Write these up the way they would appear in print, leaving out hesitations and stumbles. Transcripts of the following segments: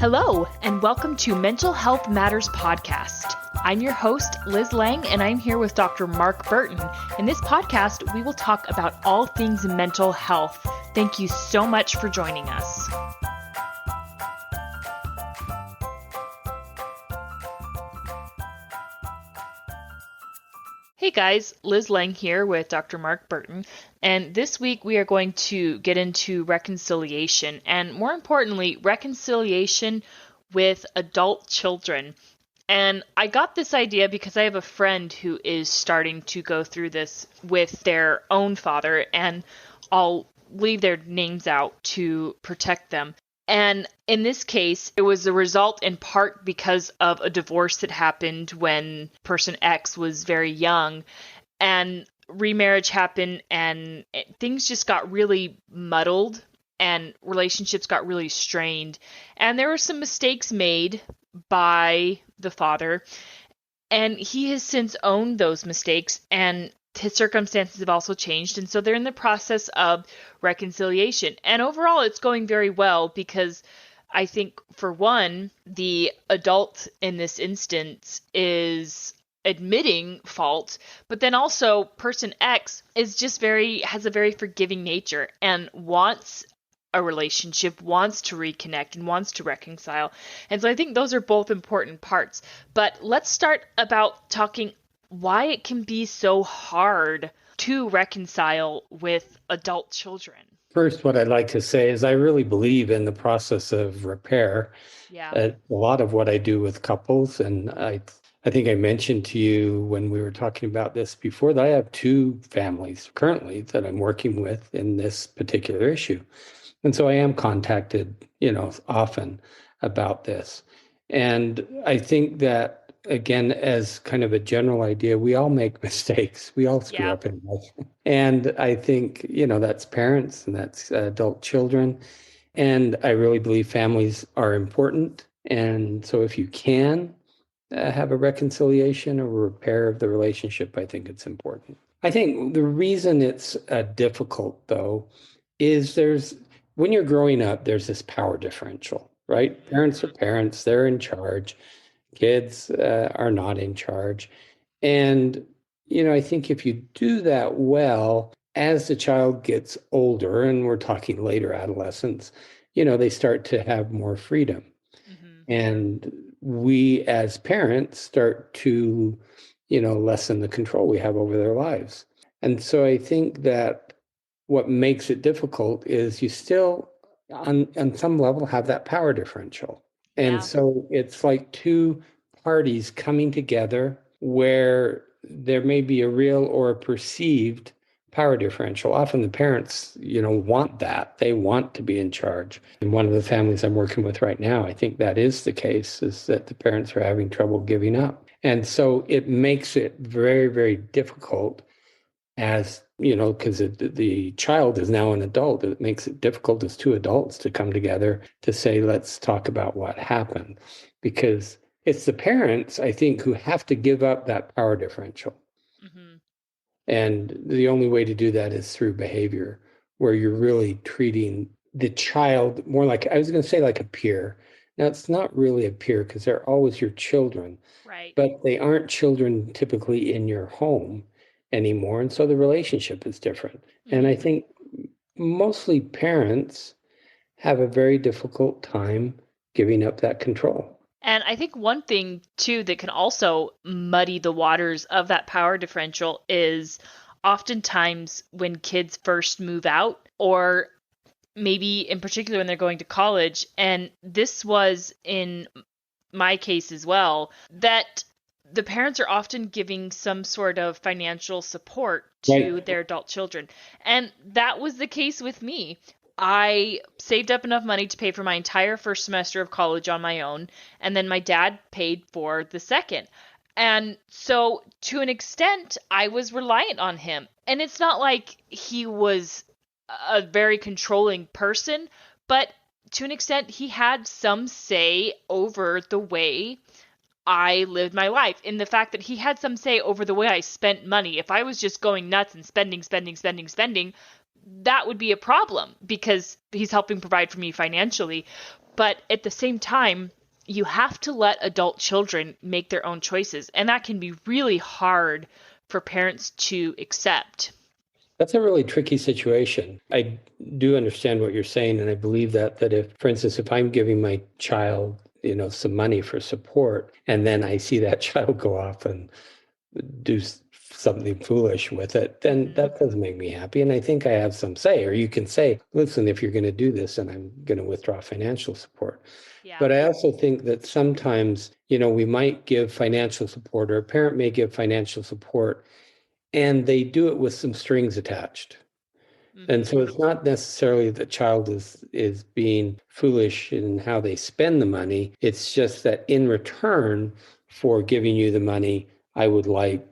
Hello, and welcome to Mental Health Matters Podcast. I'm your host, Liz Lang, and I'm here with Dr. Mark Burton. In this podcast, we will talk about all things mental health. Thank you so much for joining us. Hey guys, Liz Lang here with Dr. Mark Burton, and this week we are going to get into reconciliation, and more importantly, reconciliation with adult children. And I got this idea because I have a friend who is starting to go through this with their own father, and I'll leave their names out to protect them. And in this case, it was a result in part because of a divorce that happened when person X was very young, and remarriage happened, and things just got really muddled and relationships got really strained. And there were some mistakes made by the father, and he has since owned those mistakes, and his circumstances have also changed, and so they're in the process of reconciliation. And overall, it's going very well because I think, for one, the adult in this instance is admitting fault, but then also person X is just has a very forgiving nature and wants a relationship, wants to reconnect, and wants to reconcile. And so I think those are both important parts. But let's start about talking why it can be so hard to reconcile with adult children. First, what I'd like to say is I really believe in the process of repair. Yeah. A lot of what I do with couples, and I think I mentioned to you when we were talking about this before that I have two families currently that I'm working with in this particular issue. And so I am contacted, often about this. And I think that, again, as kind of a general idea, we all make mistakes. We all screw up in life. And I think, that's parents and that's adult children. And I really believe families are important. And so if you can have a reconciliation or repair of the relationship, I think it's important. I think the reason it's difficult, though, is when you're growing up, there's this power differential, right? Parents are parents, they're in charge. Kids are not in charge. And, I think if you do that well, as the child gets older, and we're talking later adolescence, they start to have more freedom. Mm-hmm. And we as parents start to, lessen the control we have over their lives. And so I think that what makes it difficult is you still, on some level, have that power differential. And so it's like two parties coming together where there may be a real or a perceived power differential. Often the parents, want that. They want to be in charge. In one of the families I'm working with right now, I think that is the case, is that the parents are having trouble giving up. And so it makes it very, very difficult as, because the child is now an adult. It makes it difficult as two adults to come together to say, let's talk about what happened. Because it's the parents, I think, who have to give up that power differential. Mm-hmm. And the only way to do that is through behavior, where you're really treating the child more like, I was going to say like a peer. Now, it's not really a peer because they're always your children. Right. But they aren't children typically in your home anymore. And so the relationship is different. Mm-hmm. And I think mostly parents have a very difficult time giving up that control. And I think one thing, too, that can also muddy the waters of that power differential is oftentimes when kids first move out, or maybe in particular when they're going to college, and this was in my case as well, that the parents are often giving some sort of financial support to their adult children. And that was the case with me. I saved up enough money to pay for my entire first semester of college on my own, and then my dad paid for the second. And so to an extent, I was reliant on him. And it's not like he was a very controlling person, but to an extent, he had some say over the way I lived my life, in the fact that he had some say over the way I spent money. If I was just going nuts and spending, that would be a problem because he's helping provide for me financially. But at the same time, you have to let adult children make their own choices. And that can be really hard for parents to accept. That's a really tricky situation. I do understand what you're saying, and I believe that if, for instance, if I'm giving my child, some money for support, and then I see that child go off and do something foolish with it, then Hmm. that doesn't make me happy. And I think I have some say, or you can say, listen, if you're going to do this, and I'm going to withdraw financial support. Yeah. But I also think that sometimes, we might give financial support, or a parent may give financial support, and they do it with some strings attached. And Hmm. so it's not necessarily the child is being foolish in how they spend the money. It's just that in return for giving you the money, I would like,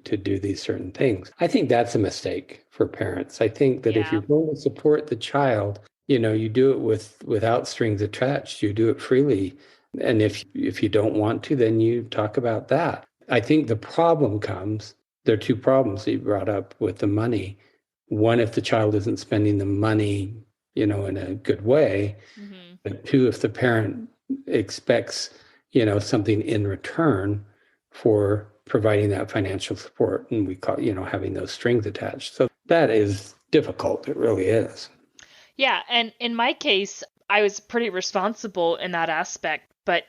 to do these certain things. I think that's a mistake for parents. I think that if you're Yeah. going to support the child, you do it without strings attached. You do it freely. And if you don't want to, then you talk about that. I think the problem comes, there are two problems that you brought up with the money. One, if the child isn't spending the money, in a good way. Hmm. But two, if the parent expects, something in return for providing that financial support, and we call, having those strings attached. So that is difficult. It really is. Yeah, and in my case, I was pretty responsible in that aspect. But,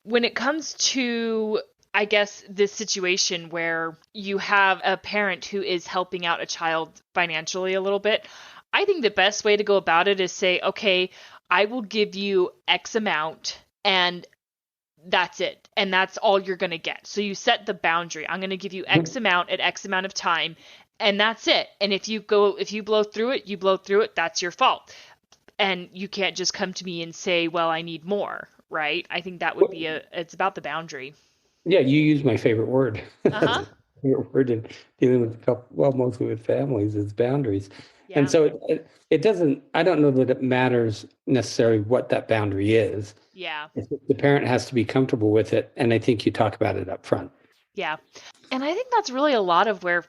when it comes to, I guess, this situation where you have a parent who is helping out a child financially a little bit, I think the best way to go about it is say, okay, I will give you X amount and that's it. And that's all you're going to get. So you set the boundary. I'm going to give you X Mhm. amount at X amount of time, and that's it. And if you blow through it, you blow through it. That's your fault. And you can't just come to me and say, well, I need more, right? I think that would be it's about the boundary. Yeah, you use my favorite word. Uh huh. Favorite word in dealing with well, mostly with families is boundaries. And Yeah. so it doesn't, I don't know that it matters necessarily what that boundary is. Yeah. The parent has to be comfortable with it. And I think you talk about it up front. Yeah. And I think that's really a lot of where,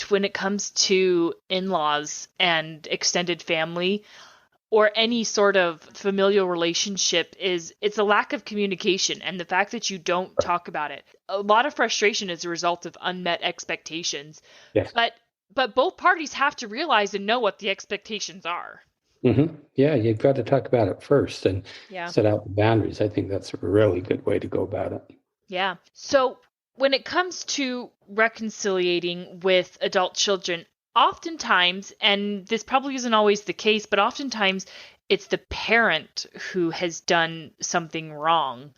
when it comes to in laws and extended family, or any sort of familial relationship, is it's a lack of communication and the fact that you don't talk about it. A lot of frustration is a result of unmet expectations. Yes. But both parties have to realize and know what the expectations are. Yeah, you've got to talk about it first and Yeah. set out the boundaries. I think that's a really good way to go about it. Yeah. So when it comes to reconciliating with adult children, oftentimes, and this probably isn't always the case, but oftentimes it's the parent who has done something wrong.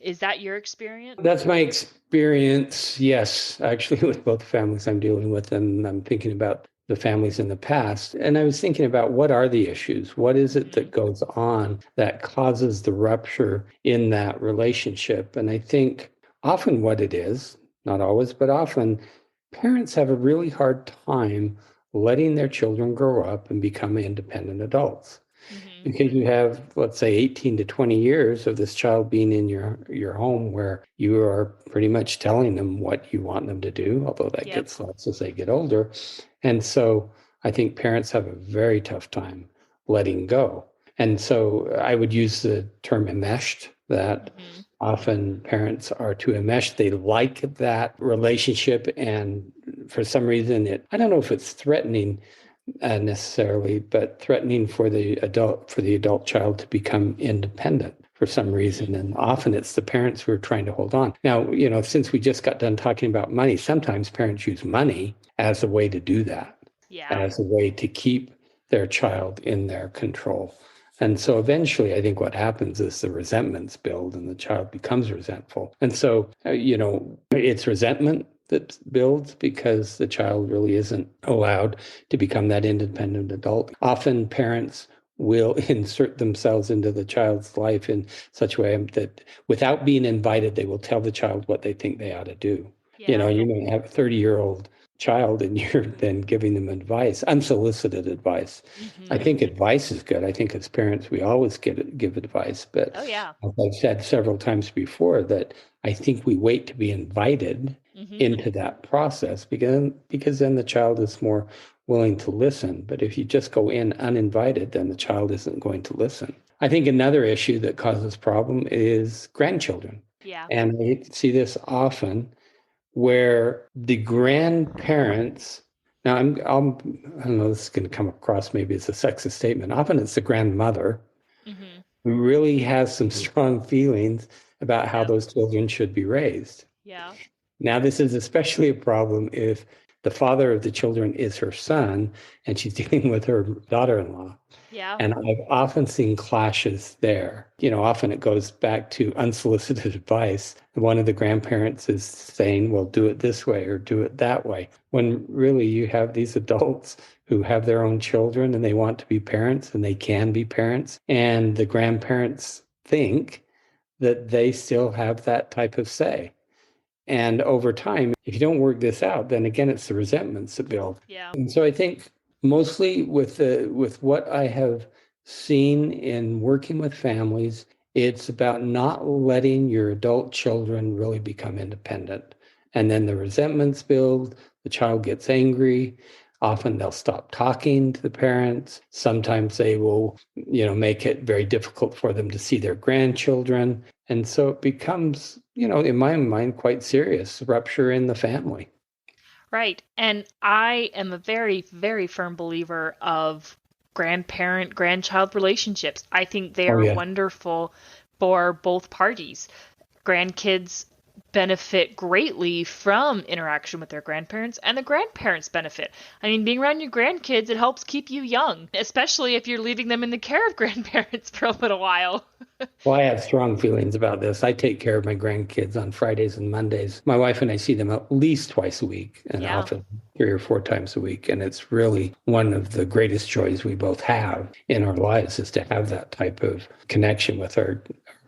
Is that your experience? That's my experience, yes, actually, with both families I'm dealing with. And I'm thinking about the families in the past. And I was thinking about what are the issues? What is it Hmm. that goes on that causes the rupture in that relationship? And I think often what it is, not always, but often, parents have a really hard time letting their children grow up and become independent adults Hmm. because you have, let's say, 18 to 20 years of this child being in your home where you are pretty much telling them what you want them to do, although that Yep. gets less as they get older. And so I think parents have a very tough time letting go. And so I would use the term enmeshed, that Hmm. often parents are too enmeshed. They like that relationship. And for some reason, I don't know if it's threatening necessarily, but threatening for the adult child to become independent for some Hmm. reason. And often it's the parents who are trying to hold on. Now, since we just got done talking about money, sometimes parents use money as a way to do that, Yeah. as a way to keep their child in their control. And so eventually, I think what happens is the resentments build and the child becomes resentful. And so, it's resentment that builds because the child really isn't allowed to become that independent adult. Often parents will insert themselves into the child's life in such a way that without being invited, they will tell the child what they think they ought to do. Yeah. You may have a 30-year-old child and you're then giving them advice, unsolicited advice. I Hmm. think advice is good. I think as parents, we always give advice. But Oh, yeah. as I've said several times before, that I think we wait to be invited Hmm. into that process because then the child is more willing to listen. But if you just go in uninvited, then the child isn't going to listen. I think another issue that causes problem is grandchildren. Yeah. And I see this often where the grandparents, now I don't know, this is going to come across maybe as a sexist statement. Often it's the grandmother Hmm. who really has some strong feelings about how Yep. those children should be raised. Yeah. Now, this is especially a problem if the father of the children is her son and she's dealing with her daughter-in-law. Yeah. And I've often seen clashes there. Often it goes back to unsolicited advice. One of the grandparents is saying, well, do it this way or do it that way. When really you have these adults who have their own children and they want to be parents and they can be parents. And the grandparents think that they still have that type of say. And over time, if you don't work this out, then again, it's the resentments that build. Yeah. And so I think mostly with what I have seen in working with families, it's about not letting your adult children really become independent. And then the resentments build, the child gets angry. Often they'll stop talking to the parents. Sometimes they will, make it very difficult for them to see their grandchildren. And so it becomes, in my mind, quite serious rupture in the family. Right. And I am a very, very firm believer of grandparent grandchild relationships. I think they Oh, are yeah. wonderful for both parties. Grandkids benefit greatly from interaction with their grandparents, and the grandparents benefit. I mean, being around your grandkids, it helps keep you young, especially if you're leaving them in the care of grandparents for a little while. Well, I have strong feelings about this. I take care of my grandkids on Fridays and Mondays. My wife and I see them at least twice a week and Yeah. often 3 or 4 times a week. And it's really one of the greatest joys we both have in our lives is to have that type of connection with our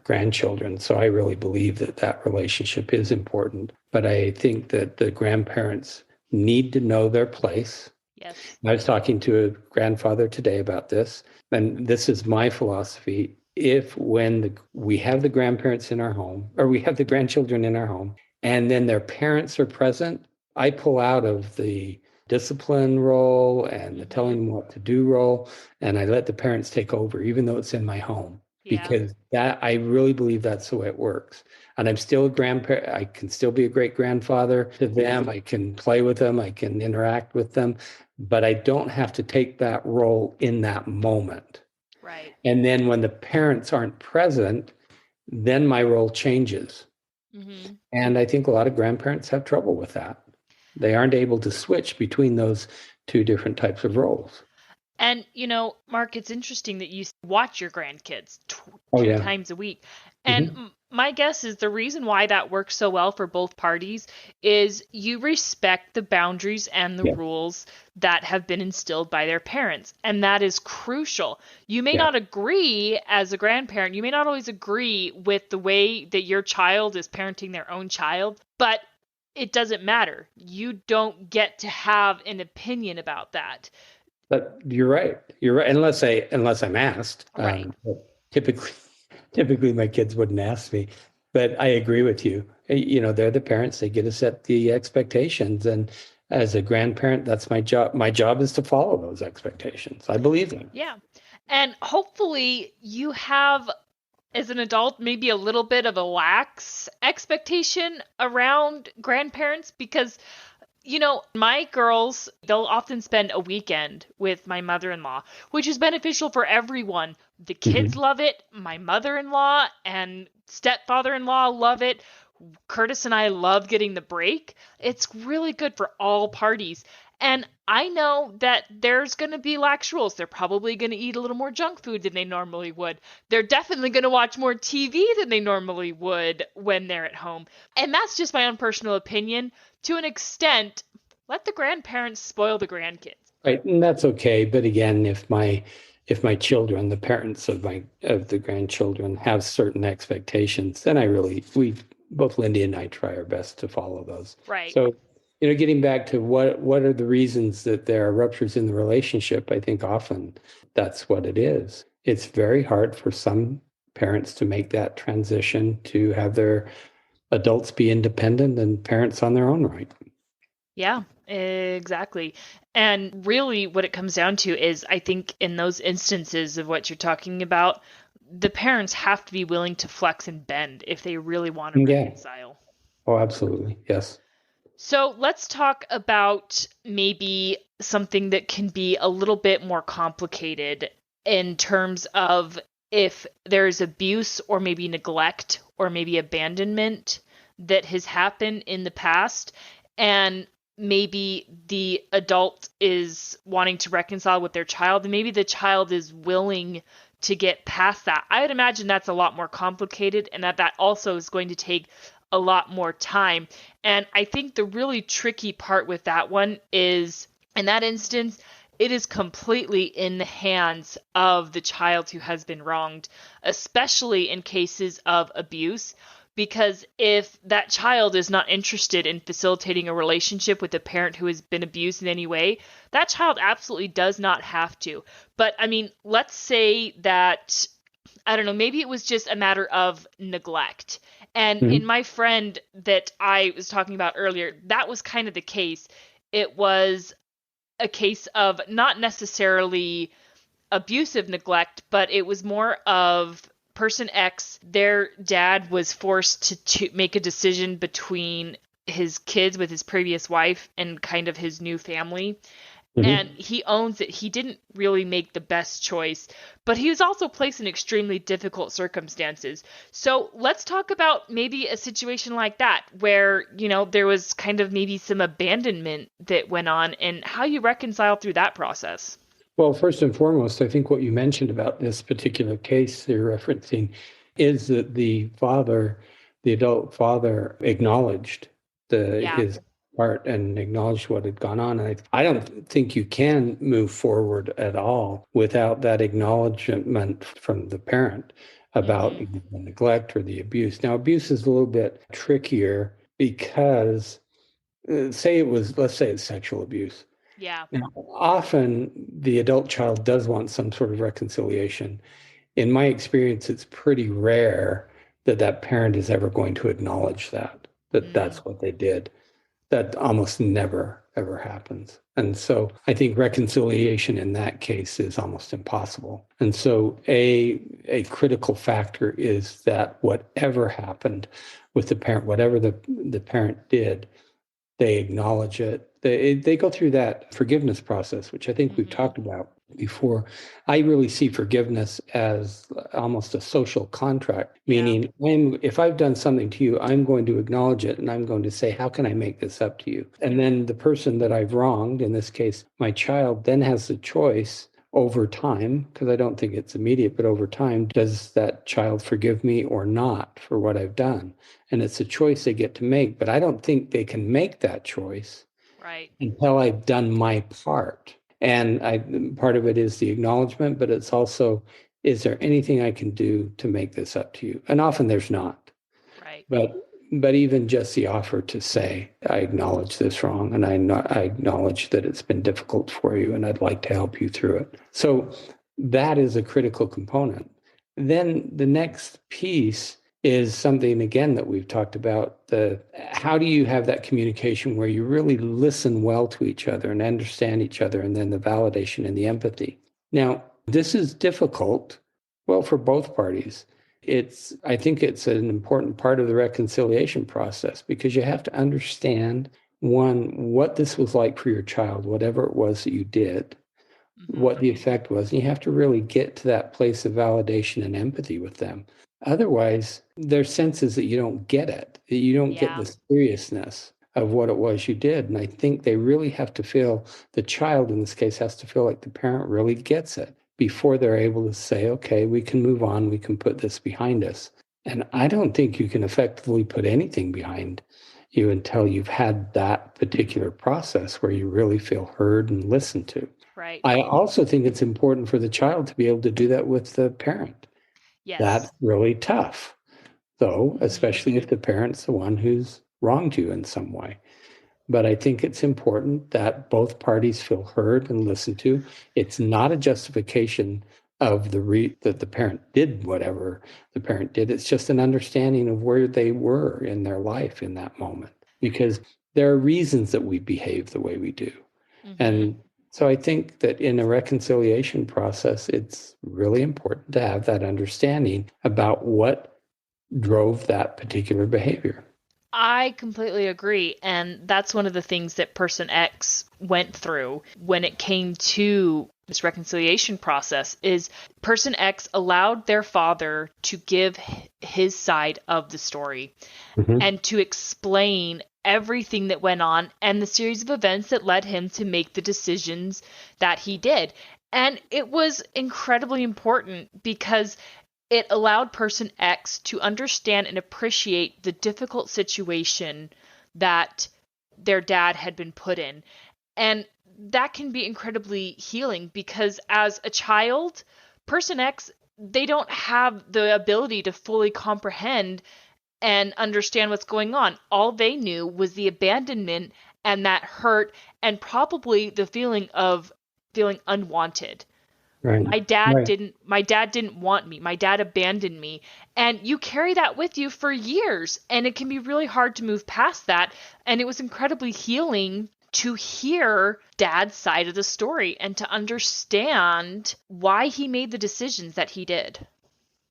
grandchildren. So I really believe that that relationship is important. But I think that the grandparents need to know their place. Yes. I was talking to a grandfather today about this, and this is my philosophy. If we have the grandparents in our home, or we have the grandchildren in our home, and then their parents are present, I pull out of the discipline role and the Hmm. telling them what to do role, and I let the parents take over, even though it's in my home, Yeah. because that I really believe that's the way it works. And I'm still a grandparent. I can still be a great grandfather to them. I can play with them. I can interact with them, but I don't have to take that role in that moment. Right. And then when the parents aren't present, then my role changes. Hmm. And I think a lot of grandparents have trouble with that. They aren't able to switch between those two different types of roles. And, Mark, it's interesting that you watch your grandkids Oh, two yeah. times a week. And Hmm. my guess is the reason why that works so well for both parties is you respect the boundaries and the Yeah. rules that have been instilled by their parents. And that is crucial. You may Yeah. not agree as a grandparent, you may not always agree with the way that your child is parenting their own child, but it doesn't matter. You don't get to have an opinion about that. But you're right. You're right. Unless I'm asked. Right. Typically, typically my kids wouldn't ask me. But I agree with you. They're the parents. They get to set the expectations, and as a grandparent, that's my job. My job is to follow those expectations. I believe them. Yeah. And hopefully you have, as an adult, maybe a little bit of a lax expectation around grandparents because, my girls, they'll often spend a weekend with my mother in law, which is beneficial for everyone. The kids Mhm. love it. My mother in law and stepfather in law love it. Curtis and I love getting the break. It's really good for all parties. And I know that there's going to be lax rules. They're probably going to eat a little more junk food than they normally would. They're definitely going to watch more TV than they normally would when they're at home. And that's just my own personal opinion. To an extent, let the grandparents spoil the grandkids. Right, and that's okay. But again, if my children, the parents of the grandchildren, have certain expectations, then we both Lindy and I try our best to follow those. Right. So, getting back to what are the reasons that there are ruptures in the relationship, I think often that's what it is. It's very hard for some parents to make that transition to have their adults be independent and parents on their own right. Yeah, exactly. And really, what it comes down to is I think in those instances of what you're talking about, the parents have to be willing to flex and bend if they really want to Yeah. reconcile. Oh, absolutely. Yes. So let's talk about maybe something that can be a little bit more complicated in terms of if there's abuse or maybe neglect or maybe abandonment that has happened in the past, and maybe the adult is wanting to reconcile with their child, and maybe the child is willing to get past that. I would imagine that's a lot more complicated, and that also is going to take a lot more time. And I think the really tricky part with that one is, in that instance, it is completely in the hands of the child who has been wronged, especially in cases of abuse. Because if that child is not interested in facilitating a relationship with a parent who has been abused in any way, that child absolutely does not have to. But I mean, let's say that, I don't know, maybe it was just a matter of neglect. And in Mhm. my friend that I was talking about earlier, that was kind of the case. It was a case of not necessarily abusive neglect, but it was more of person X, their dad was forced to make a decision between his kids with his previous wife and kind of his new family. And Mhm. he owns that he didn't really make the best choice, but he was also placed in extremely difficult circumstances. So let's talk about maybe a situation like that where, there was kind of maybe some abandonment that went on and how you reconcile through that process. Well, first and foremost, I think what you mentioned about this particular case you're referencing is that the adult father, acknowledged Yeah. his part and acknowledged what had gone on. I don't think you can move forward at all without that acknowledgement from the parent about Hmm. the neglect or the abuse. Now, abuse is a little bit trickier because, let's say it's sexual abuse. Yeah. Now, often the adult child does want some sort of reconciliation. In my experience, it's pretty rare that that parent is ever going to acknowledge that Mm. that's what they did. That almost never, ever happens. And so I think reconciliation in that case is almost impossible. And so a critical factor is that whatever happened with the parent, whatever the parent did, they acknowledge it. They go through that forgiveness process, which I think we've Hmm. talked about before. I really see forgiveness as almost a social contract, Yeah. meaning if I've done something to you, I'm going to acknowledge it and I'm going to say, how can I make this up to you? And then the person that I've wronged, in this case, my child, then has the choice over time, because I don't think it's immediate, but over time, does that child forgive me or not for what I've done? And it's a choice they get to make, but I don't think they can make that choice Right. until I've done my part. And part of it is the acknowledgement, but it's also, is there anything I can do to make this up to you? And often there's not. Right. But even just the offer to say, I acknowledge this wrong, and I acknowledge that it's been difficult for you, and I'd like to help you through it. So that is a critical component. Then the next piece is something again that we've talked about, the how do you have that communication where you really listen well to each other and understand each other, and then the validation and the empathy. Now, this is difficult, well, for both parties. I think it's an important part of the reconciliation process because you have to understand, one, what this was like for your child, whatever it was that you did, Hmm. what the effect was. And you have to really get to that place of validation and empathy with them. Otherwise, there's senses that you don't get it, that you don't get Yeah. the seriousness of what it was you did. And I think they really have to feel, the child in this case has to feel like the parent really gets it before they're able to say, okay, we can move on, we can put this behind us. And I don't think you can effectively put anything behind you until you've had that particular process where you really feel heard and listened to. Right. I also think it's important for the child to be able to do that with the parent. That's Yes. really tough, though, Hmm. especially if the parent's the one who's wronged you in some way. But I think it's important that both parties feel heard and listened to. It's not a justification of that the parent did whatever the parent did. It's just an understanding of where they were in their life in that moment, because there are reasons that we behave the way we do. Mm-hmm. And so I think that in a reconciliation process, it's really important to have that understanding about what drove that particular behavior. I completely agree. And that's one of the things that person X went through when it came to this reconciliation process is person X allowed their father to give his side of the story Mhm. and to explain everything that went on and the series of events that led him to make the decisions that he did. And it was incredibly important because it allowed person X to understand and appreciate the difficult situation that their dad had been put in. And that can be incredibly healing because as a child, person X, they don't have the ability to fully comprehend and understand what's going on. All they knew was the abandonment and that hurt and probably the feeling of feeling unwanted. Right. Right. My dad didn't want me. My dad abandoned me. And you carry that with you for years and it can be really hard to move past that. And it was incredibly healing to hear dad's side of the story and to understand why he made the decisions that he did.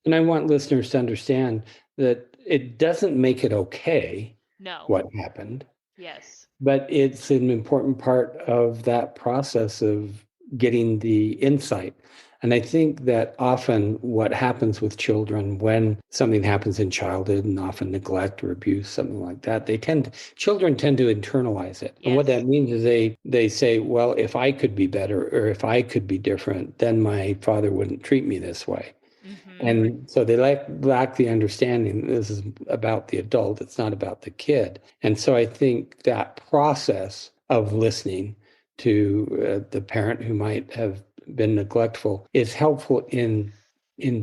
And I want listeners to understand that it doesn't make it okay No. what happened, Yes. but it's an important part of that process of getting the insight. And I think that often what happens with children when something happens in childhood and often neglect or abuse, something like that, children tend to internalize it. And what Yes. that means is they say, well, if I could be better or if I could be different, then my father wouldn't treat me this way. Mhm. And so they lack the understanding this is about the adult, it's not about the kid. And so I think that process of listening to the parent who might have been neglectful is helpful in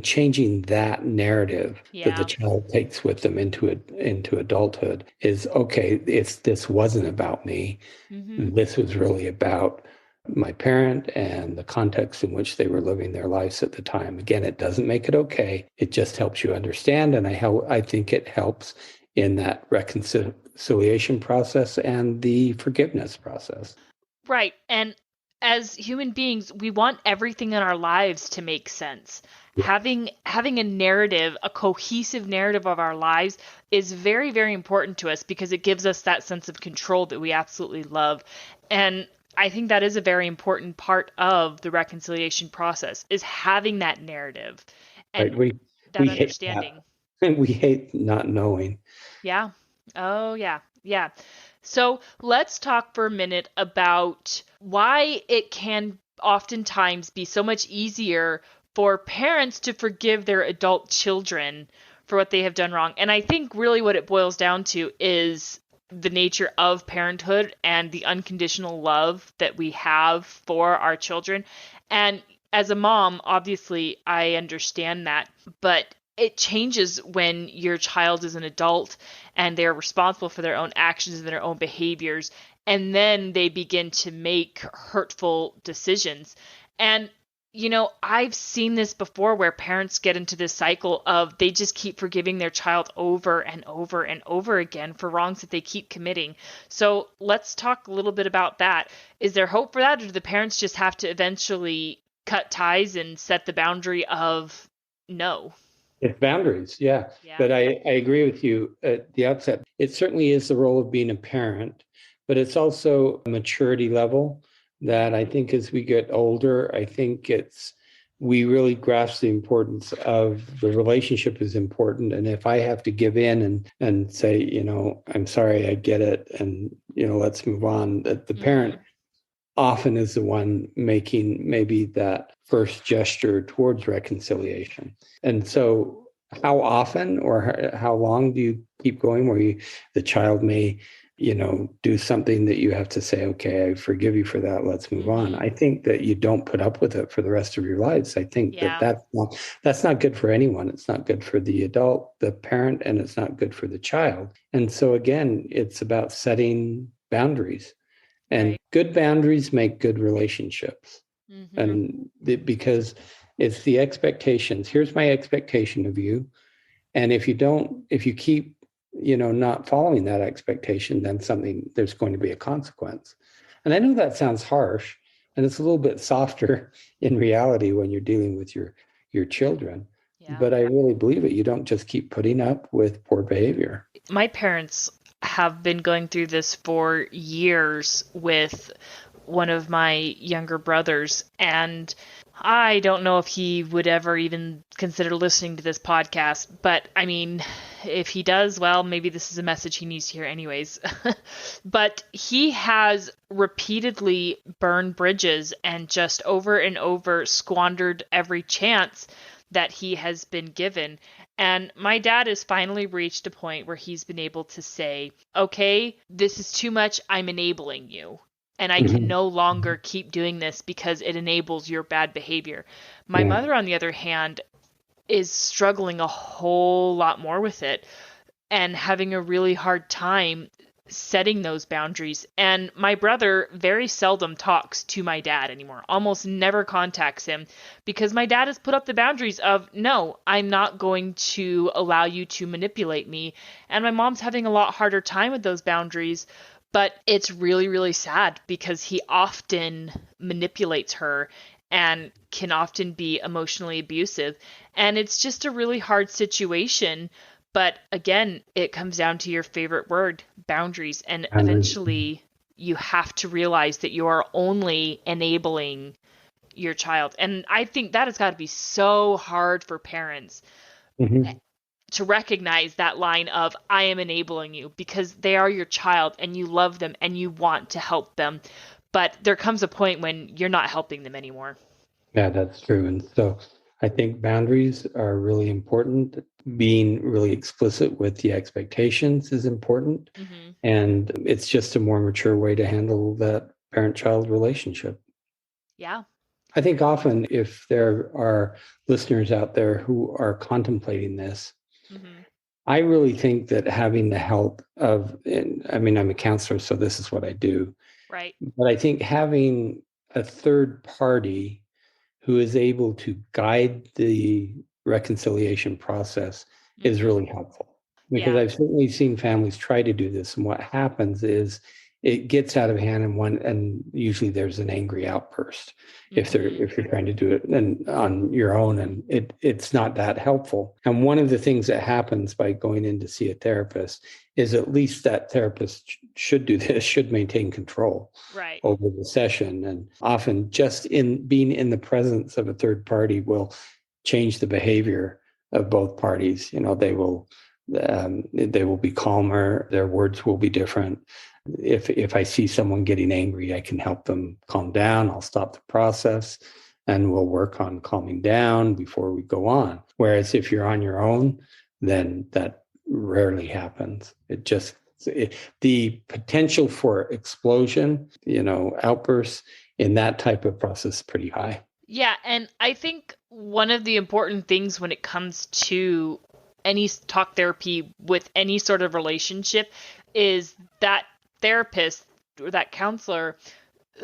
changing that narrative that the Yeah. child takes with them into adulthood is okay, this wasn't about me. Mhm. This was really about my parent and the context in which they were living their lives at the time. Again, it doesn't make it okay. It just helps you understand. And I think it helps in that reconciliation process and the forgiveness process. Right. And as human beings, we want everything in our lives to make sense. Yeah. Having a narrative, a cohesive narrative of our lives is very, very important to us because it gives us that sense of control that we absolutely love. And I think that is a very important part of the reconciliation process is having that narrative Right. and that We hate that. understanding. And we hate not knowing. Yeah. Oh, yeah. Yeah. So let's talk for a minute about why it can oftentimes be so much easier for parents to forgive their adult children for what they have done wrong. And I think really what it boils down to is the nature of parenthood and the unconditional love that we have for our children. And as a mom, obviously, I understand that, but it changes when your child is an adult and they're responsible for their own actions and their own behaviors, and then they begin to make hurtful decisions. And I've seen this before where parents get into this cycle of they just keep forgiving their child over and over and over again for wrongs that they keep committing. So let's talk a little bit about that. Is there hope for that, or do the parents just have to eventually cut ties and set the boundary of no? It's boundaries, yeah. Yeah. But I agree with you at the outset. It certainly is the role of being a parent, but it's also a maturity level that I think as we get older, I think we really grasp the importance of the relationship is important. And if I have to give in and say, I'm sorry, I get it, and let's move on, that the parent Mhm. often is the one making maybe that first gesture towards reconciliation. And so, how often or how long do you keep going where the child may, do something that you have to say, okay, I forgive you for that. Let's move on. Mhm. I think that you don't put up with it for the rest of your lives. I think that Yeah. that's not good for anyone. It's not good for the adult, the parent, and it's not good for the child. And so again, it's about setting boundaries, and Right. good boundaries make good relationships. Mhm. And because It's the expectations. Here's my expectation of you. And if you keep, not following that expectation, then there's going to be a consequence. And I know that sounds harsh, and it's a little bit softer in reality when you're dealing with your children. Yeah. But I really believe it. You don't just keep putting up with poor behavior. My parents have been going through this for years with one of my younger brothers, and I don't know if he would ever even consider listening to this podcast, but I mean, if he does, well, maybe this is a message he needs to hear anyways. But he has repeatedly burned bridges and just over and over squandered every chance that he has been given. And my dad has finally reached a point where he's been able to say, okay, this is too much. I'm enabling you. And I can Mhm. no longer keep doing this because it enables your bad behavior. My Yeah. mother, on the other hand, is struggling a whole lot more with it and having a really hard time setting those boundaries. And my brother very seldom talks to my dad anymore, almost never contacts him, because my dad has put up the boundaries of, no, I'm not going to allow you to manipulate me. And my mom's having a lot harder time with those boundaries. But it's really, really sad because he often manipulates her and can often be emotionally abusive. And it's just a really hard situation. But again, it comes down to your favorite word, boundaries. And And eventually you have to realize that you are only enabling your child. And I think that has got to be so hard for parents mhm. to recognize that line of I am enabling you, because they are your child and you love them and you want to help them. But there comes a point when you're not helping them anymore. Yeah, that's true. And so I think boundaries are really important. Being really explicit with the expectations is important. Hmm. And it's just a more mature way to handle that parent-child relationship. Yeah. I think often if there are listeners out there who are contemplating this, Hmm. I really think that having the help of, and I mean, I'm a counselor, so this is what I do, Right. but I think having a third party who is able to guide the reconciliation process is Hmm. really helpful. Because Yeah. I've certainly seen families try to do this, and what happens is it gets out of hand, and usually there's an angry outburst Hmm. if you're trying to do it and on your own, and it's not that helpful. And one of the things that happens by going in to see a therapist is at least that therapist should do this, should maintain control Right. over the session. And often just in being in the presence of a third party will change the behavior of both parties. They will be calmer, their words will be different. If I see someone getting angry, I can help them calm down. I'll stop the process and we'll work on calming down before we go on. Whereas if you're on your own, then that rarely happens. The potential for explosion, outbursts in that type of process is pretty high. Yeah. And I think one of the important things when it comes to any talk therapy with any sort of relationship is that therapist or that counselor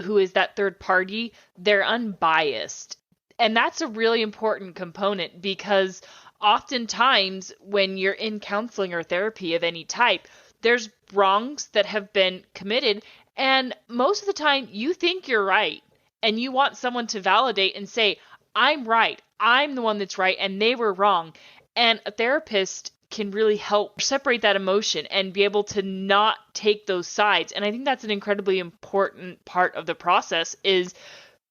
who is that third party, they're unbiased. And that's a really important component because oftentimes when you're in counseling or therapy of any type, there's wrongs that have been committed. And most of the time, you think you're right. And you want someone to validate and say, I'm right. I'm the one that's right. And they were wrong. And a therapist can really help separate that emotion and be able to not take those sides. And I think that's an incredibly important part of the process is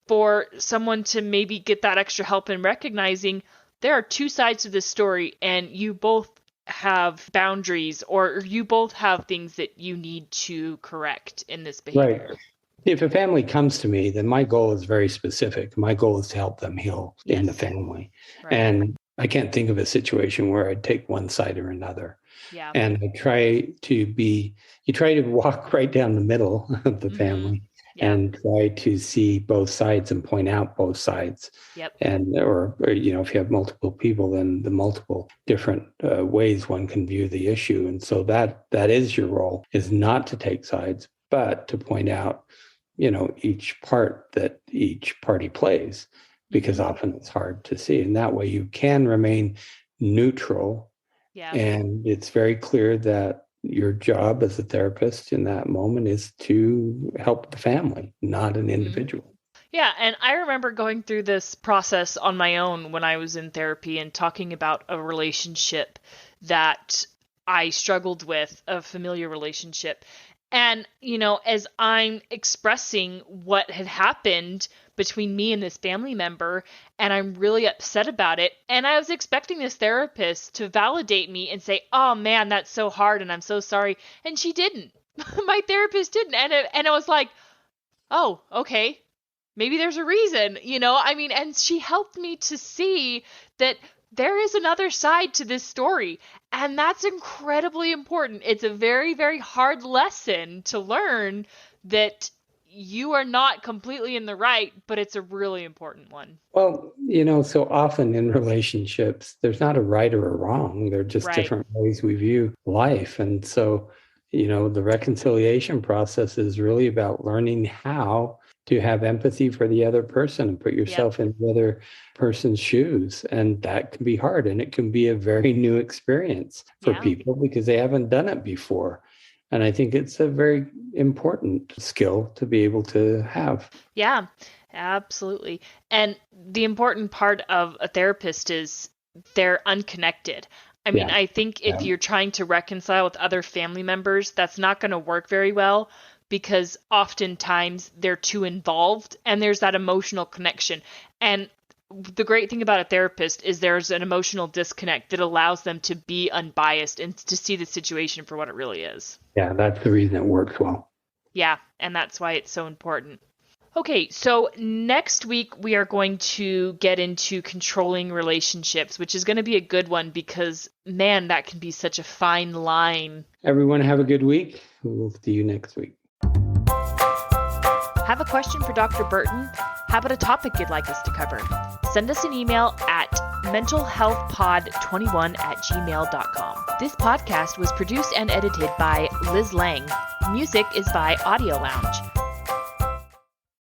for someone to maybe get that extra help in recognizing there are two sides to this story and you both have boundaries or you both have things that you need to correct in this Right. behavior. If a family comes to me, then my goal is very specific. My goal is to help them heal in the Yes. family. Right. And I can't think of a situation where I'd take one side or another. Yeah. And you try to walk right down the middle of the Mhm. family Yeah. and try to see both sides and point out both sides. Yep. And, or if you have multiple people, then the multiple different ways one can view the issue. And so that is your role, is not to take sides, but to point out, each part that each party plays. because often it's hard to see. And that way you can remain neutral. Yeah. And it's very clear that your job as a therapist in that moment is to help the family, not an individual. Yeah, and I remember going through this process on my own when I was in therapy and talking about a relationship that I struggled with, a familiar relationship. And, as I'm expressing what had happened between me and this family member, and I'm really upset about it, and I was expecting this therapist to validate me and say, oh man, that's so hard and I'm so sorry. And she didn't. My therapist didn't. And it was like, oh, okay. Maybe there's a reason, and she helped me to see that there is another side to this story. And that's incredibly important. It's a very, very hard lesson to learn that you are not completely in the right, but it's a really important one. Well, so often in relationships, there's not a right or a wrong. They're just different ways we view life. And so, the reconciliation process is really about learning how to have empathy for the other person and put yourself in the other person's shoes. And that can be hard. And it can be a very new experience for people because they haven't done it before. And I think it's a very important skill to be able to have. Yeah, absolutely. And the important part of a therapist is they're unconnected. I think if you're trying to reconcile with other family members, that's not going to work very well because oftentimes they're too involved and there's that emotional connection. And the great thing about a therapist is there's an emotional disconnect that allows them to be unbiased and to see the situation for what it really is. Yeah, that's the reason it works well. Yeah, and that's why it's so important. Okay, so next week we are going to get into controlling relationships, which is going to be a good one because, man, that can be such a fine line. Everyone have a good week. We'll see you next week. Have a question for Dr. Burton? How about a topic you'd like us to cover? Send us an email at mentalhealthpod21@gmail.com. This podcast was produced and edited by Liz Lang. Music is by Audio Lounge.